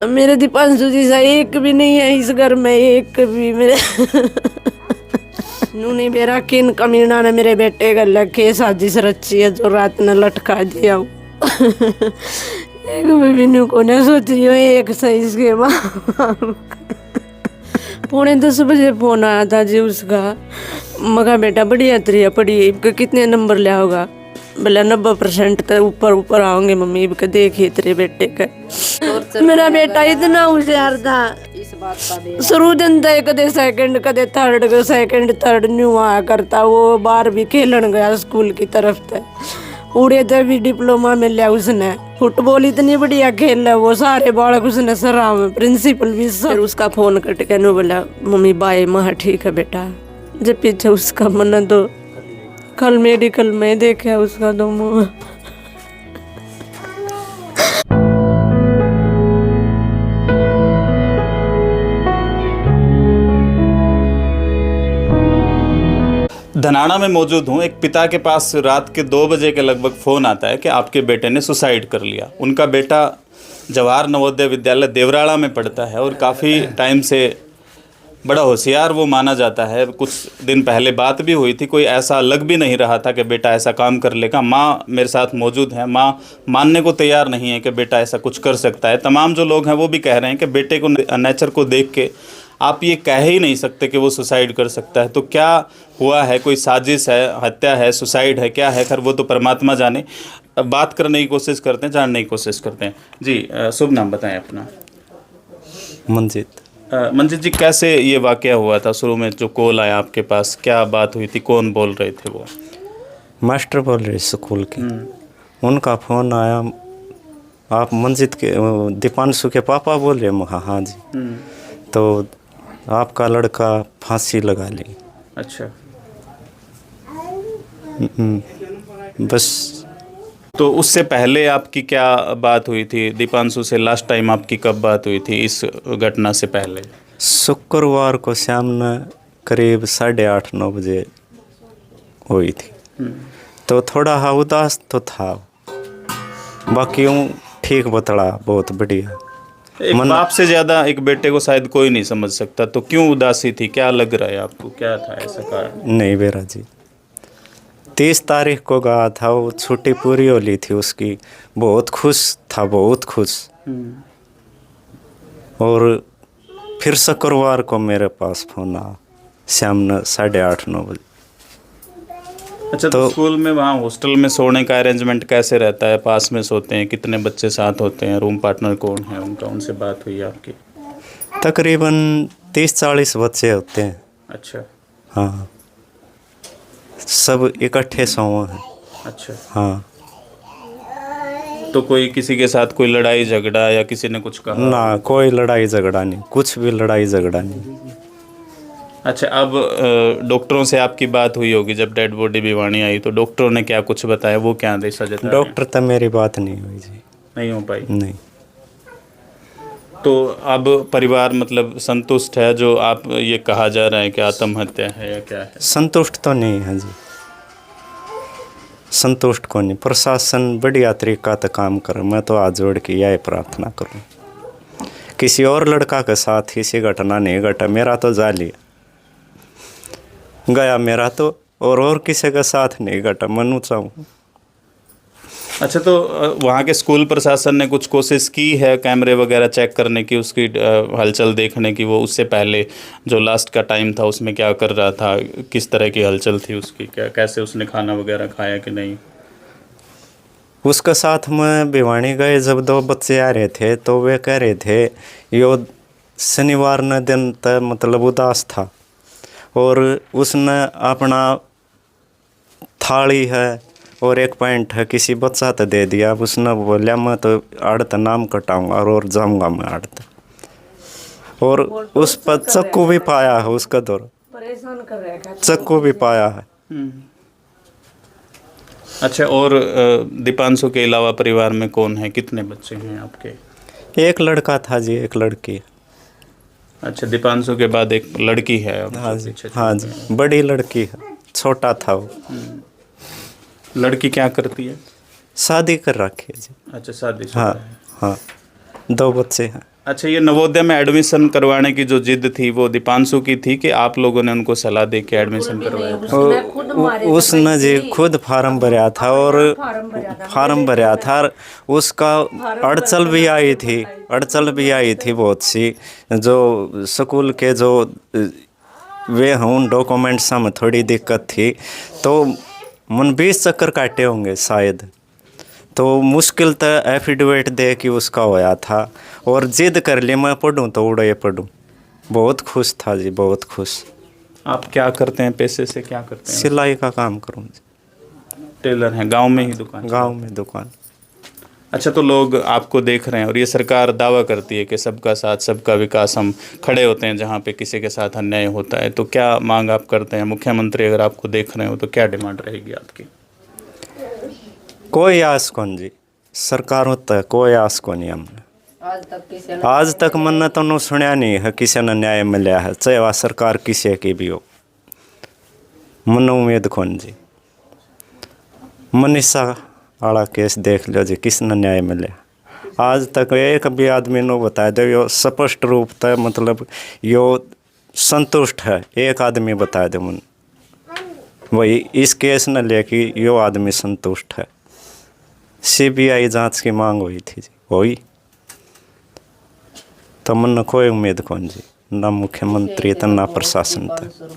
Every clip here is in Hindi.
मेरे दीपांशु जी सा एक भी नहीं है इस घर में, एक भी मेरे नूनी बेरा किन कमीना ने मेरे बेटे का लगे साजिश रची है जो रात ने लटका दिया हूँ। एक भी को ने सोची हो एक सही के माँ 9:45 फोन आया था जी उसका। मगा बेटा बढ़िया तरिया पड़ी, कितने नंबर लिया होगा? बोला 90% तक ऊपर ऊपर आओगे मम्मी, देखिए तेरे बेटे का। मेरा बेटा इतना होशियार था, इस बात का शुरू दिन तक कदे सेकंड कदे थर्ड, सेकंड थर्ड न्यू आया करता। वो बाहर भी खेलन गया स्कूल की तरफ से, उड़े थे भी डिप्लोमा में लिया उसने। फुटबॉल इतनी बढ़िया खेल है वो, सारे बालक उसने सराहा में, प्रिंसिपल भी सब। फिर उसका फोन कट के नु बोला मम्मी बाय, महा ठीक है बेटा। जब पीछे उसका मन तो कल मेडिकल में देखा उसका तो मुँह। धनाना में मौजूद हूँ। एक पिता के पास रात के 2 बजे के लगभग फ़ोन आता है कि आपके बेटे ने सुसाइड कर लिया। उनका बेटा जवाहर नवोदय विद्यालय देवराड़ा में पढ़ता है और काफ़ी टाइम से बड़ा होशियार वो माना जाता है। कुछ दिन पहले बात भी हुई थी, कोई ऐसा लग भी नहीं रहा था कि बेटा ऐसा काम कर लेगा। माँ मेरे साथ मौजूद है, माँ मानने को तैयार नहीं है कि बेटा ऐसा कुछ कर सकता है। तमाम जो लोग हैं वो भी कह रहे हैं कि बेटे को नेचर को देख के आप ये कह ही नहीं सकते कि वो सुसाइड कर सकता है। तो क्या हुआ है, कोई साजिश है, हत्या है, सुसाइड है, क्या है? खैर वो तो परमात्मा जाने। बात करने की कोशिश करते हैं, जानने की कोशिश करते हैं। जी शुभ नाम बताएं अपना। मंजीत। मंजीत जी, कैसे ये वाकया हुआ था? शुरू में जो कॉल आया आपके पास, क्या बात हुई थी, कौन बोल रहे थे वो? मास्टर बोल रहे स्कूल के। उनका फ़ोन आया, आप मंजीत के दीपांशु के पापा बोल रहे? हाँ जी। तो आपका लड़का फांसी लगा ली। अच्छा। बस। तो उससे पहले आपकी क्या बात हुई थी दीपांशु से? लास्ट टाइम आपकी कब बात हुई थी इस घटना से पहले? शुक्रवार को शाम में करीब 8:30-9 बजे हुई थी। तो थोड़ा हाँ उदास तो था, बाकी ठीक बतला, बहुत बढ़िया। एक बाप से ज़्यादा एक बेटे को शायद कोई नहीं समझ सकता। तो क्यों उदासी थी, क्या लग रहा है आपको, क्या था ऐसा कारण? नहीं बेरा जी, 30 तारीख को गया था, वो छुट्टी पूरी हो ली थी उसकी। बहुत खुश था, बहुत खुश। और फिर शुक्रवार को मेरे पास फ़ोन आया शाम 8:30-9 बजे। अच्छा, तो स्कूल में वहाँ हॉस्टल में सोने का अरेंजमेंट कैसे रहता है? पास में सोते हैं? कितने बच्चे साथ होते हैं? रूम पार्टनर कौन है उनका? उनसे बात हुई आपकी? तकरीबन 30-40 बच्चे होते हैं। अच्छा। हाँ, सब इकट्ठे सोए हैं। अच्छा। हाँ। तो कोई किसी के साथ कोई लड़ाई झगड़ा या किसी ने कुछ कहा? ना, कोई लड़ाई झगड़ा नहीं, कुछ भी लड़ाई झगड़ा नहीं। अच्छा, अब डॉक्टरों से आपकी बात हुई होगी जब डेड बॉडी भिवानी आई, तो डॉक्टरों ने क्या कुछ बताया? वो क्या दिशा जता रहे हैं? डॉक्टर तक मेरी बात नहीं हुई जी। नहीं हो पाई? नहीं। तो अब परिवार मतलब संतुष्ट है जो आप ये कहा जा रहा है कि आत्महत्या है या क्या है? संतुष्ट तो नहीं है जी, संतुष्ट को नहीं। प्रशासन बढ़िया तरीका से काम करे, मैं तो हाथ जोड़ के यही प्रार्थना करूँ। किसी और लड़का के साथ इसी घटना नहीं घटा, मेरा तो जाली गया मेरा तो, और किसी के साथ नहीं घटा, मनु चाहूँ। अच्छा, तो वहाँ के स्कूल प्रशासन ने कुछ कोशिश की है कैमरे वगैरह चेक करने की, उसकी हलचल देखने की? वो उससे पहले जो लास्ट का टाइम था उसमें क्या कर रहा था, किस तरह की हलचल थी उसकी, क्या कैसे उसने खाना वगैरह खाया कि नहीं? उसके साथ में भिवानी गए जब 2 बच्चे आ रहे थे तो वे कह रहे थे यो शनिवार न दिन तक मतलब उदास था, और उसने अपना थाली है और 1 पॉइंट है किसी बच्चा तो दे दिया। उसने बोलिया मैं तो आड़त नाम कटाऊंगा और जाऊंगा मैं आड़त, और उस पर चक्कू भी पाया है, उसका दौर परेशान कर रहा है, चक्कू भी पाया है। अच्छा, और दीपांशु के अलावा परिवार में कौन है, कितने बच्चे हैं आपके? 1 लड़का था जी, 1 लड़की। अच्छा, दीपांशु के बाद एक लड़की है? हाँ जी, हाँ जी, बड़ी लड़की है, छोटा था वो। लड़की क्या करती है? शादी कर रखी है जी। अच्छा, शादी? हाँ हाँ, 2 बच्चे हैं। अच्छा, ये नवोदय में एडमिशन करवाने की जो जिद थी वो दीपांशु की थी कि आप लोगों ने उनको सलाह दे के एडमिशन करवाया? उसने जी खुद फार्म भरा था और फार्म भरा था। उसका अड़चल भी आई थी बहुत सी। जो स्कूल के जो वे हूँ डॉक्यूमेंट्स में थोड़ी दिक्कत थी, तो मन 20 चक्कर काटे होंगे शायद। तो मुश्किल तो एफिडेविट दे कि उसका होया था, और जिद कर ली मैं पढ़ूँ तो उड़े पढ़ूँ। बहुत खुश था जी, बहुत खुश। आप क्या करते हैं, पैसे से क्या करते हैं? सिलाई का काम करूँ जी। टेलर हैं, गांव में ही दुकान? गांव में दुकान। अच्छा, तो लोग आपको देख रहे हैं और ये सरकार दावा करती है कि सबका साथ सबका विकास, हम खड़े होते हैं जहाँ पे किसी के साथ अन्याय होता है, तो क्या मांग आप करते हैं? मुख्यमंत्री अगर आपको देख रहे हो तो क्या डिमांड रहेगी आपकी? कोई आस कौन जी, सरकार होता है, कोई आस को नहीं। हमने आज तक मन तो न सुनया नहीं है किसी ने न्याय मिला है, चाहे वह सरकार किसी की भी हो। मन उम्मीद कौन जी। मनीषा वाला केस देख लो जी, किसने न्याय मिले आज तक? एक भी आदमी ने बताया दो यो स्पष्ट रूप से, मतलब यो संतुष्ट है, एक आदमी बताया दो मन वही इस केस न लेके यो आदमी संतुष्ट है। सीबीआई जांच की मांग हुई थी जी, हुई तो मन कोई उम्मीद कौन जी, ना मुख्यमंत्री तो ना प्रशासन तो।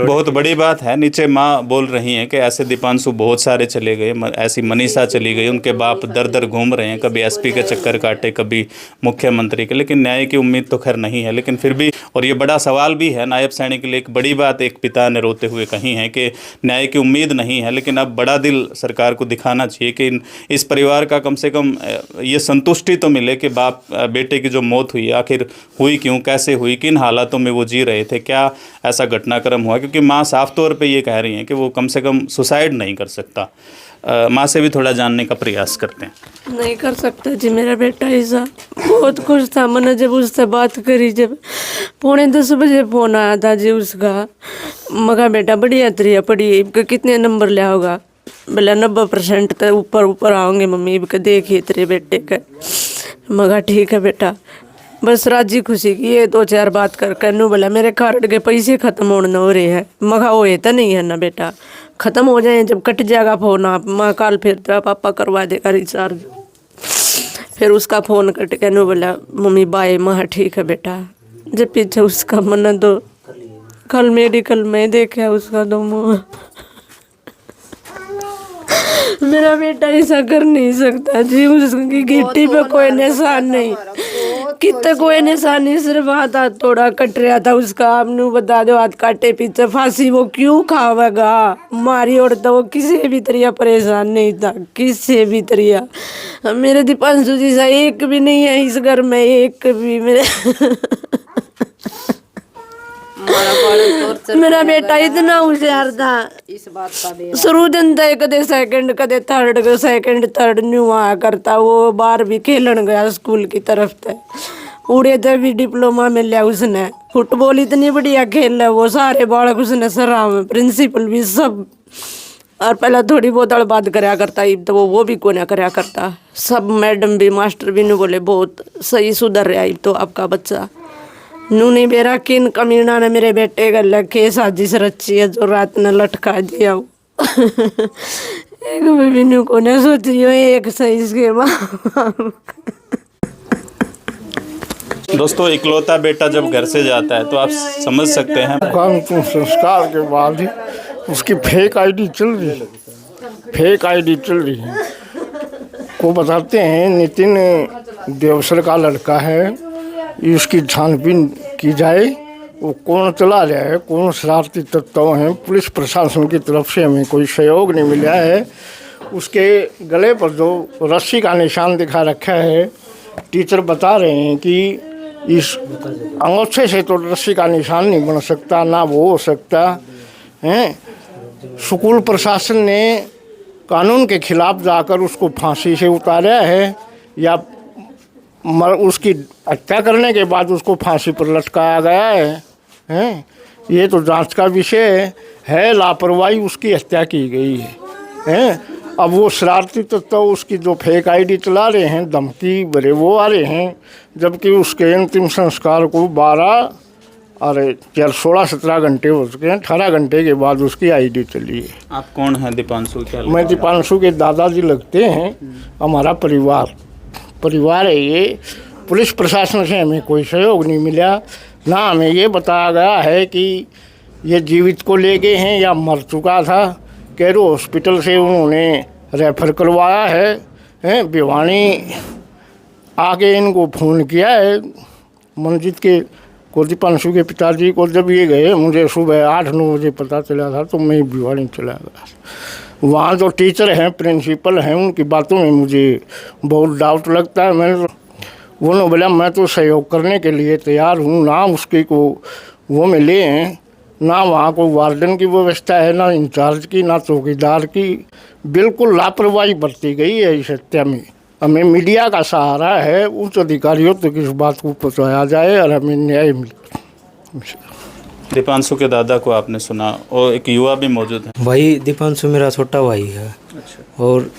बहुत बड़ी बात है। नीचे माँ बोल रही हैं कि ऐसे दीपांशु बहुत सारे चले गए, ऐसी मनीषा चली गई, उनके बाप दर दर घूम रहे हैं, कभी एसपी के चक्कर काटे, कभी मुख्यमंत्री के, लेकिन न्याय की उम्मीद तो खैर नहीं है। लेकिन फिर भी, और ये बड़ा सवाल भी है नायब सैनिक के लिए, एक बड़ी बात एक पिता ने रोते हुए कही है कि न्याय की उम्मीद नहीं है, लेकिन अब बड़ा दिल सरकार को दिखाना चाहिए कि इस परिवार का कम से कम ये संतुष्टि तो मिले कि बाप बेटे की जो मौत हुई आखिर हुई क्यों, कैसे हुई, किन हालातों में वो जी रहे थे, क्या ऐसा घटनाक्रम हुआ। क्योंकि माँ साफ तौर पे ये कह रही हैं कि वो कम से कम सुसाइड नहीं कर सकता। माँ से भी थोड़ा जानने का प्रयास करते हैं। नहीं कर सकता जी मेरा बेटा ऐसा। बहुत खुश था मैंने जब उससे बात करी, जब 9:45 बजे फ़ोन आया था जी उसका। मगा बेटा बढ़िया तरिया पढ़ी, कितने नंबर लिया होगा? बोला 90% तो ऊपर आओगे मम्मी, देखिए तेरे बेटे का। मगा ठीक है बेटा, बस राजी खुशी की ये 2-4 बात कर नू। बोला मेरे कार्ड के पैसे खत्म होने हो रहे हैं। मगा होए तो नहीं है ना बेटा, ख़त्म हो जाए जब कट जाएगा फ़ोन, आप माँ काल फिर तेरा पापा करवा देगा रिचार्ज। फिर उसका फ़ोन कट के नू बोला मम्मी बाय। माँ ठीक है बेटा। जब पीछे उसका मन तो कल मेडिकल में देखा उसका तो मुँह। मेरा बेटा ऐसा कर नहीं सकता जी, उसकी गिट्टी पे कोई निशान नहीं, कितने कोई निशान नहीं, सिर्फ हाथ थोड़ा कट रहा था उसका। आपने बता दो हाथ काटे पीछे फांसी वो क्यों खावेगा? मारी और तो वो किसी भी तरिया परेशान नहीं था, किसी भी तरिया। मेरे दीपांशु जी सा एक भी नहीं है इस घर में, एक भी। मेरा बेटा इतना होशियार था, इस बात का शुरू दिन था कदे सेकंड कदे थर्ड, सेकंड थर्ड न्यू आया करता। वो बाहर भी खेलन गया स्कूल की तरफ से, उड़े थे भी डिप्लोमा में लिया उसने। फुटबॉल इतनी बढ़िया खेल है वो, सारे बालक उसने सराहा में, प्रिंसिपल भी सब। और पहले थोड़ी बहुत बात कराया करता, तो वो भी को ना कराया करता। सब मैडम भी मास्टर भी नहीं बोले बहुत सही सुधर रहा तो आपका बच्चा। नू नहीं बेरा किन कमीना ने मेरे बेटे का लगे साजिश रची है जो रात ने लटका दिया। एक भी नू को ने सोची हो एक सही के माँ। दोस्तों, इकलौता बेटा जब घर से जाता है तो आप समझ सकते हैं। अंतिम संस्कार के बाद ही उसकी फेक आईडी चल रही है। को बताते हैं नितिन देवसर का लड़का है, इसकी छानबीन की जाए, वो कौन चला रहा है, कौन शरारती तत्व हैं। पुलिस प्रशासन की तरफ से हमें कोई सहयोग नहीं मिला है। उसके गले पर जो रस्सी का निशान दिखा रखा है, टीचर बता रहे हैं कि इस अंगूठे से तो रस्सी का निशान नहीं बन सकता, ना वो हो सकता है। स्कूल प्रशासन ने कानून के खिलाफ जाकर उसको फांसी से उतारा है, या उसकी हत्या करने के बाद उसको फांसी पर लटकाया गया है। ये तो जांच का विषय है। लापरवाही उसकी हत्या की गई है। अब वो शरारती तत्व उसकी जो फेक आईडी चला रहे हैं, धमकी भरे वो आ रहे हैं, जबकि उसके अंतिम संस्कार को 16-17 घंटे हो चुके हैं। 18 घंटे के बाद उसकी आईडी चली है। आप कौन हैं दीपांशु? क्या मैं दीपांशु के दादाजी लगते हैं। हमारा परिवार है ये। पुलिस प्रशासन से हमें कोई सहयोग नहीं मिला, ना हमें ये बताया गया है कि ये जीवित को ले गए हैं या मर चुका था। कैरो हॉस्पिटल से उन्होंने रेफर करवाया है। भिवानी आके इनको फ़ोन किया है मंजित के को, दीपांशु के पिताजी को। जब ये गए, मुझे सुबह 8-9 बजे पता चला था, तो मैं भिवानी चला गया। वहाँ जो टीचर हैं, प्रिंसिपल हैं, उनकी बातों में मुझे बहुत डाउट लगता है। मैंने उन्होंने बोला मैं तो सहयोग करने के लिए तैयार हूँ, ना उसके को वो मिले हैं, ना वहाँ को वार्डन की व्यवस्था है, ना इंचार्ज की, ना चौकीदार की। बिल्कुल लापरवाही बरती गई है इस हत्या में। हमें मीडिया का सहारा है, उच्च अधिकारियों तक इस बात को पहुँचाया जाए और हमें न्याय मिले। दीपांशु के दादा को आपने सुना, और एक युवा भी मौजूद है। भाई दीपांशु मेरा छोटा भाई है। अच्छा। और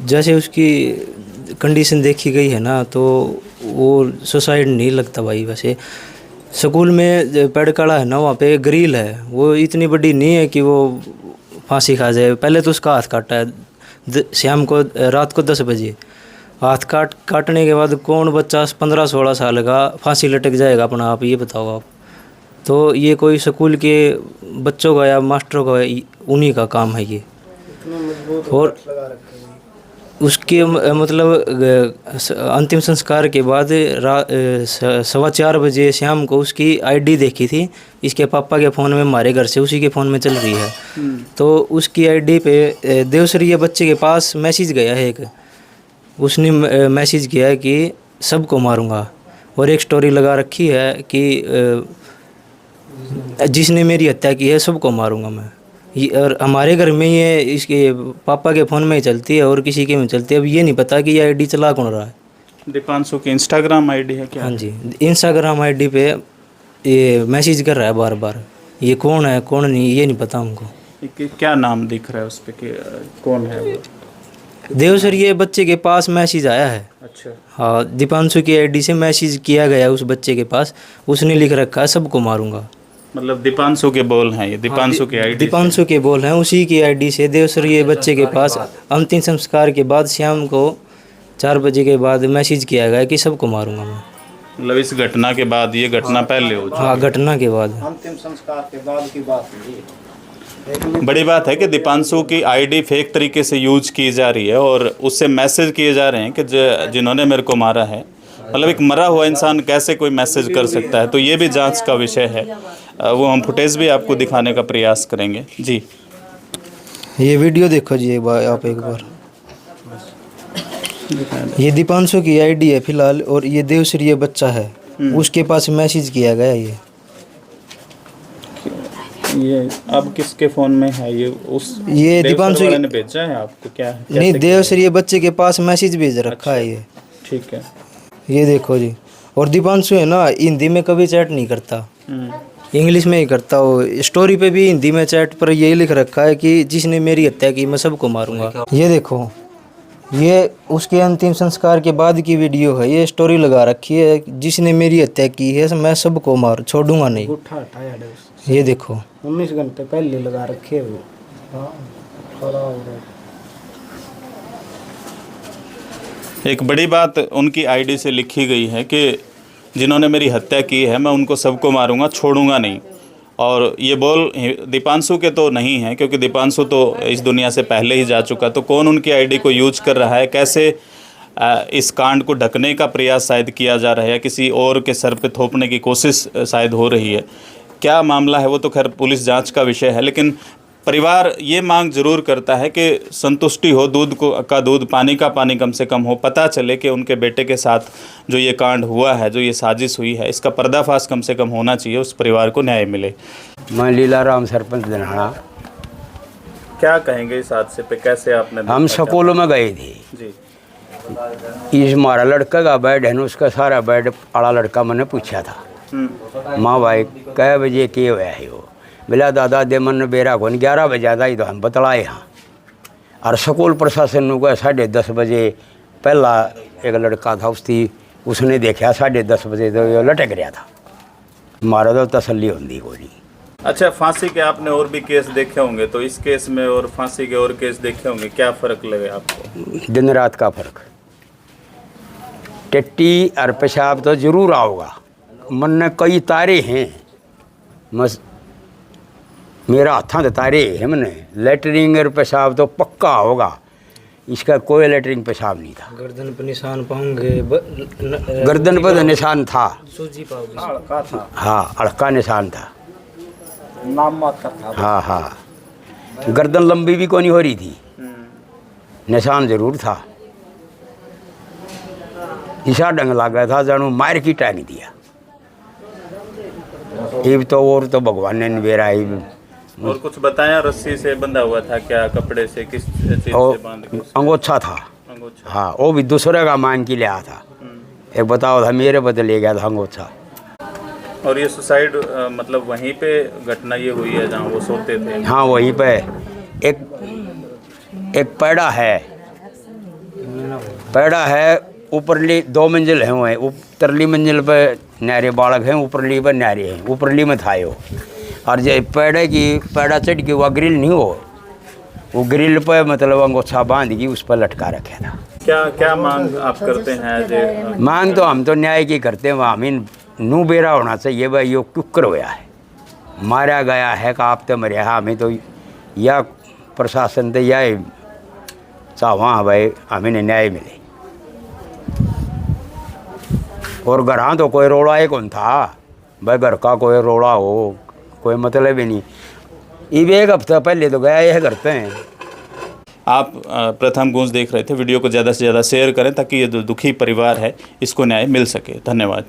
जैसे उसकी कंडीशन देखी गई है ना, तो वो सुसाइड नहीं लगता भाई। वैसे स्कूल में पेड़काड़ा है ना, वहाँ पे ग्रिल है, वो इतनी बड़ी नहीं है कि वो फांसी खा जाए। पहले तो उसका हाथ काटा है शाम को, रात को 10 बजे। हाथ काटने के बाद कौन बच्चा 15-16 साल का फांसी लटक जाएगा अपना आप, ये बताओ आप। तो ये कोई स्कूल के बच्चों का या मास्टरों का, उन्हीं का काम है ये। और उसके मतलब अंतिम संस्कार के बाद 4:15 बजे शाम को उसकी आईडी देखी थी इसके पापा के फ़ोन में, हमारे घर से उसी के फ़ोन में चल रही है। तो उसकी आईडी पे देवसरिया बच्चे के पास मैसेज गया है एक। उसने मैसेज किया है कि सबको मारूंगा, और एक स्टोरी लगा रखी है कि जिसने मेरी हत्या की है सबको मारूंगा मैं। और हमारे घर में ये इसके पापा के फ़ोन में ही चलती है और किसी के में चलती है। अब ये नहीं पता कि ये आईडी चला कौन रहा है। दीपांशु की इंस्टाग्राम आईडी है क्या? हाँ जी, इंस्टाग्राम आईडी पे ये मैसेज कर रहा है बार बार। ये कौन है कौन नहीं ये नहीं पता हमको। क्या नाम दिख रहा है उस पर कि कौन है वो? देवसर ये बच्चे के पास मैसेज आया है। अच्छा। हाँ, दीपांशु की आईडी से मैसेज किया गया उस बच्चे के पास। उसने लिख रखा है सबको मारूंगा। मतलब दीपांशु के बोल हैं ये? दीपांशु की आईडी? दीपांशु के बोल हैं, उसी की आईडी से देवसर ये बच्चे के पास अंतिम संस्कार के बाद शाम को 4 बजे के बाद मैसेज किया गया कि सबको मारूंगा मैं। मतलब इस घटना के बाद, ये घटना पहले हो चुकी? हाँ, घटना के बाद, अंतिम संस्कार के बाद की बात है। बड़ी बात है कि दीपांशु की आईडी फेक तरीके से यूज की जा रही है और उससे मैसेज किए जा रहे हैं कि जिन्होंने मेरे को मारा है। मतलब एक मरा हुआ इंसान कैसे कोई मैसेज कर सकता है? तो ये भी जांच का विषय है। वो हम फुटेज भी आपको दिखाने का प्रयास करेंगे। जी, ये वीडियो देखो जी आप एक बार। ये दीपांशु की आईडी है फिलहाल, और ये देवसर ये बच्चा है, उसके पास मैसेज किया गया ये अब किसके फ़ोन में है? ये दीपांशु ने भेजा है आपको? क्या है? नहीं, देवसर ये बच्चे के पास मैसेज भेज रखा है ये। ठीक है, ये देखो जी। और दीपांशु है ना, हिंदी में कभी चैट नहीं करता, इंग्लिश में ही करता। हो स्टोरी पे भी हिंदी में चैट पर यही लिख रखा है कि जिसने मेरी हत्या की मैं सबको मारूंगा। ये देखो, ये उसके अंतिम संस्कार के बाद की वीडियो है। ये स्टोरी लगा रखी है, जिसने मेरी हत्या की है मैं सबको छोड़ूंगा नहीं। ये देखो 19 घंटे पहले लगा रखे वो। एक बड़ी बात उनकी आईडी से लिखी गई है कि जिन्होंने मेरी हत्या की है मैं उनको सबको मारूंगा, छोड़ूंगा नहीं। और ये बोल दीपांशु के तो नहीं है, क्योंकि दीपांशु तो इस दुनिया से पहले ही जा चुका। तो कौन उनकी आईडी को यूज कर रहा है, कैसे इस कांड को ढकने का प्रयास शायद किया जा रहा है, किसी और के सर पे थोपने की कोशिश शायद हो रही है, क्या मामला है वो तो खैर पुलिस जांच का विषय है। लेकिन परिवार ये मांग जरूर करता है कि संतुष्टि हो, दूध का दूध पानी का पानी कम से कम हो, पता चले कि उनके बेटे के साथ जो ये कांड हुआ है, जो ये साजिश हुई है, इसका पर्दाफाश कम से कम होना चाहिए, उस परिवार को न्याय मिले। मैं लीलाराम सरपंच धनाड़ा। क्या कहेंगे इस हादसे पे, कैसे आपने? हम स्कूलों में गए थे जी। ये हमारा लड़का का बेड है ना, उसका सारा बेड आड़ा लड़का मैंने पूछा था, माँ भाई कै बजे के हुआ है वो? बोला दादा दे मन बेरा को 11 बजे था, तो हम बतलाए हाँ। और स्कूल प्रशासन को 10:30 बजे पहला एक लड़का था उसने देखा 10:30 बजे तो वो लटक रहा था। मारा तो तसल्ली होती कोई नहीं। अच्छा, फांसी के आपने और भी केस देखे होंगे, तो इस केस में और फांसी के और केस देखे होंगे, क्या फ़र्क लगे आपको? दिन रात का फर्क। टट्टी और पेशाब तो ज़रूर आओगा, मन में कई तारे हैं, मेरा हाथा तो तारे है मैंने। लेटरिंग और पेशाब तो पक्का होगा, इसका कोई लेटरिंग पेशाब नहीं था। गर्दन पर निशान पाऊंगे, गर्दन पर निशान था, सूजी पाओगे। हाँ अड़का निशान था, नाम मात्र था। हाँ हाँ, गर्दन लंबी भी कोनी हो रही थी, निशान जरूर था। ईसा डंग लग गया था, जानू मार की टांग दिया। ये तो और तो भगवान ने निबेरा। और कुछ बताया, रस्सी से बंधा हुआ था क्या, कपड़े से, किस चीज से बांध के? अंगोछा था। अंगोछा। हाँ, वो भी दूसरे का मांग के लिया था। एक बताओ था, मेरे बदले ले गया था अंगोछा। और ये सुसाइड मतलब वहीं पे घटना ये हुई है जहाँ वो सोते थे? हाँ वहीं पे। एक पैड़ा है, ऊपरली 2 मंजिल है वहीं, उतरली मंजिल पे न्यारे बालक हैं, ऊपरली पे न्यारे हैं। ऊपरली में था यो, और जो पैड़ा चढ़ के वह ग्रिल नहीं हो, वो ग्रिल पे मतलब अंगोछा बांध के उस पर लटका रखा था। क्या मांग आप करते हैं? मांग तो हम तो न्याय की करते हैं, वहाँ हमें नू बेरा होना चाहिए भाई, यो क्यों होया है, मारा गया है का आप तो मरे। हाँ, हमें तो या प्रशासन तो यह चाहवा भाई हमें न्याय मिले। और घर तो कोई रोड़ा ही कौन था भाई, घर का कोई रोड़ा हो कोई मतलब ही नहीं। ये एक हफ्ता पहले तो गया यह करते हैं। आप प्रथम गूंज देख रहे थे। वीडियो को ज़्यादा से ज़्यादा शेयर करें ताकि ये जो दुखी परिवार है इसको न्याय मिल सके। धन्यवाद।